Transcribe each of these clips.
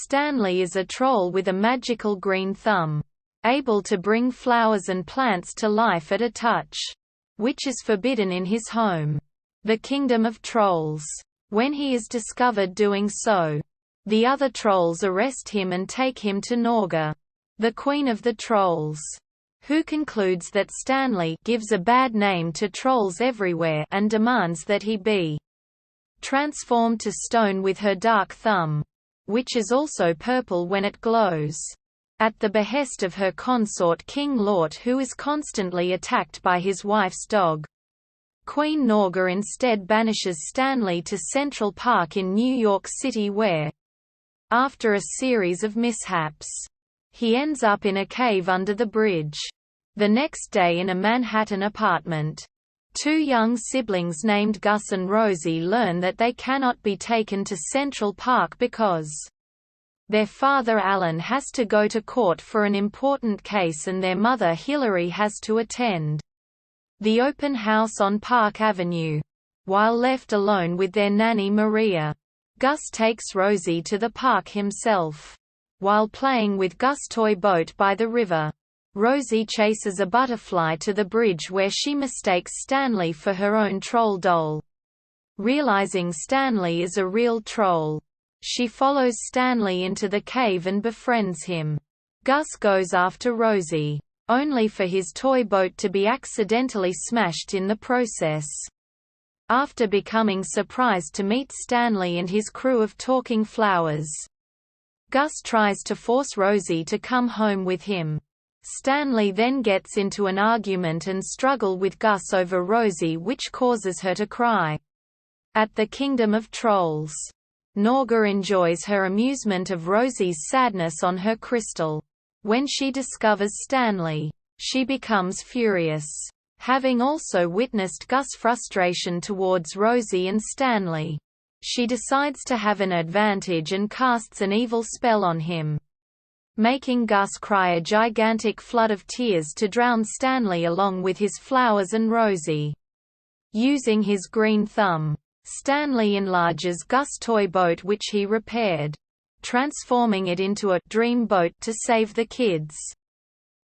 Stanley is a troll with a magical green thumb, able to bring flowers and plants to life at a touch, which is forbidden in his home, the Kingdom of Trolls. When he is discovered doing so, the other trolls arrest him and take him to Norga, the Queen of the Trolls, who concludes that Stanley gives a bad name to trolls everywhere and demands that he be transformed to stone with her dark thumb, which is also purple when it glows, at the behest of her consort King Lort, who is constantly attacked by his wife's dog. Queen Norga instead banishes Stanley to Central Park in New York City where, after a series of mishaps, he ends up in a cave under the bridge. The next day in a Manhattan apartment, two young siblings named Gus and Rosie learn that they cannot be taken to Central Park because their father Alan has to go to court for an important case and their mother Hillary has to attend the open house on Park Avenue. While left alone with their nanny Maria, Gus takes Rosie to the park himself. While playing with Gus' toy boat by the river, Rosie chases a butterfly to the bridge where she mistakes Stanley for her own troll doll. Realizing Stanley is a real troll, she follows Stanley into the cave and befriends him. Gus goes after Rosie, only for his toy boat to be accidentally smashed in the process. After becoming surprised to meet Stanley and his crew of talking flowers, Gus tries to force Rosie to come home with him. Stanley then gets into an argument and struggle with Gus over Rosie, which causes her to cry. At the Kingdom of Trolls, Norga enjoys her amusement of Rosie's sadness on her crystal. When she discovers Stanley, she becomes furious. Having also witnessed Gus' frustration towards Rosie and Stanley, she decides to have an advantage and casts an evil spell on him, making Gus cry a gigantic flood of tears to drown Stanley along with his flowers and Rosie. Using his green thumb, Stanley enlarges Gus' toy boat which he repaired, transforming it into a dream boat to save the kids.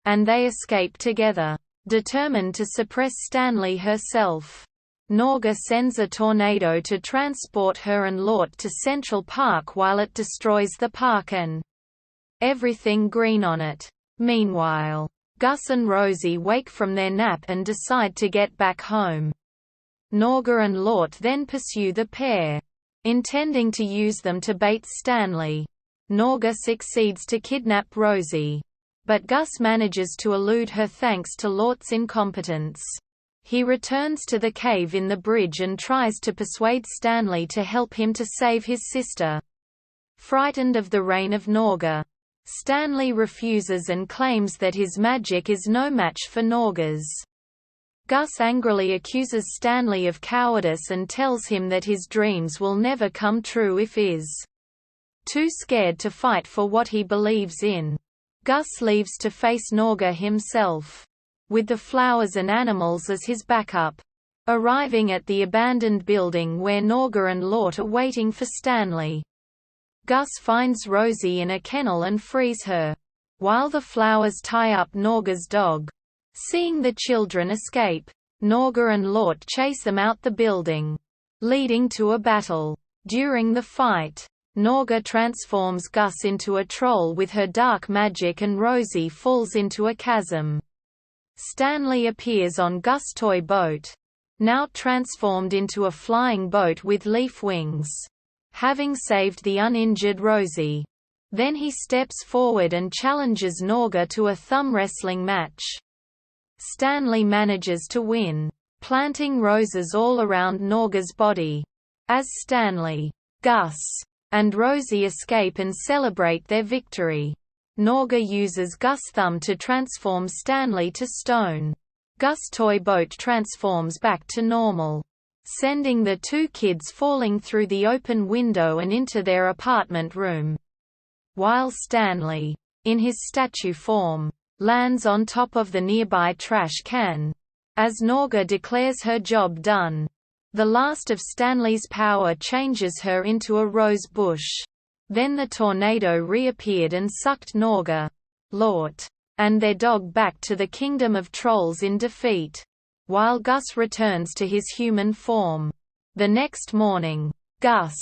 And they escape together, determined to suppress Stanley herself. Norga sends a tornado to transport her and Lort to Central Park while it destroys the park and everything green on it. Meanwhile, Gus and Rosie wake from their nap and decide to get back home. Norga and Lort then pursue the pair, intending to use them to bait Stanley. Norga succeeds to kidnap Rosie, but Gus manages to elude her thanks to Lort's incompetence. He returns to the cave in the bridge and tries to persuade Stanley to help him to save his sister. Frightened of the reign of Norga, Stanley refuses and claims that his magic is no match for Norga's. Gus angrily accuses Stanley of cowardice and tells him that his dreams will never come true if he is too scared to fight for what he believes in. Gus leaves to face Norga himself, with the flowers and animals as his backup. Arriving at the abandoned building where Norga and Lort are waiting for Stanley, Gus finds Rosie in a kennel and frees her, while the flowers tie up Norga's dog. Seeing the children escape, Norga and Lort chase them out the building, leading to a battle. During the fight, Norga transforms Gus into a troll with her dark magic and Rosie falls into a chasm. Stanley appears on Gus' toy boat, now transformed into a flying boat with leaf wings, having saved the uninjured Rosie. Then he steps forward and challenges Norga to a thumb wrestling match. Stanley manages to win, planting roses all around Norga's body. As Stanley, Gus, and Rosie escape and celebrate their victory, Norga uses Gus' thumb to transform Stanley to stone. Gus' toy boat transforms back to normal, sending the two kids falling through the open window and into their apartment room. While Stanley, in his statue form, lands on top of the nearby trash can. As Norga declares her job done, the last of Stanley's power changes her into a rose bush. Then the tornado reappeared and sucked Norga, Lort, and their dog back to the kingdom of trolls in defeat, while Gus returns to his human form. The next morning, Gus,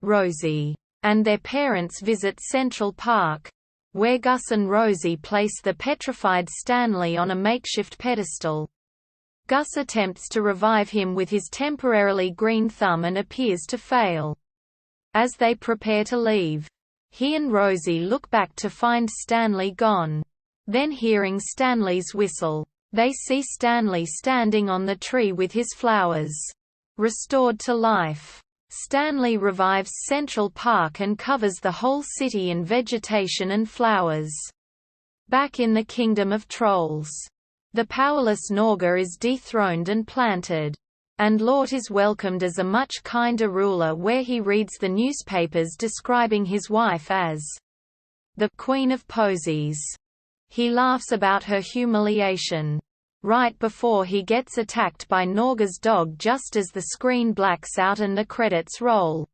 Rosie, and their parents visit Central Park, where Gus and Rosie place the petrified Stanley on a makeshift pedestal. Gus attempts to revive him with his temporarily green thumb and appears to fail. As they prepare to leave, he and Rosie look back to find Stanley gone. Then, hearing Stanley's whistle, they see Stanley standing on the tree with his flowers restored to life. Stanley revives Central Park and covers the whole city in vegetation and flowers. Back in the kingdom of trolls, the powerless Norga is dethroned and planted, and Lort is welcomed as a much kinder ruler, where he reads the newspapers describing his wife as the Queen of Posies. He laughs about her humiliation right before he gets attacked by Norga's dog just as the screen blacks out and the credits roll.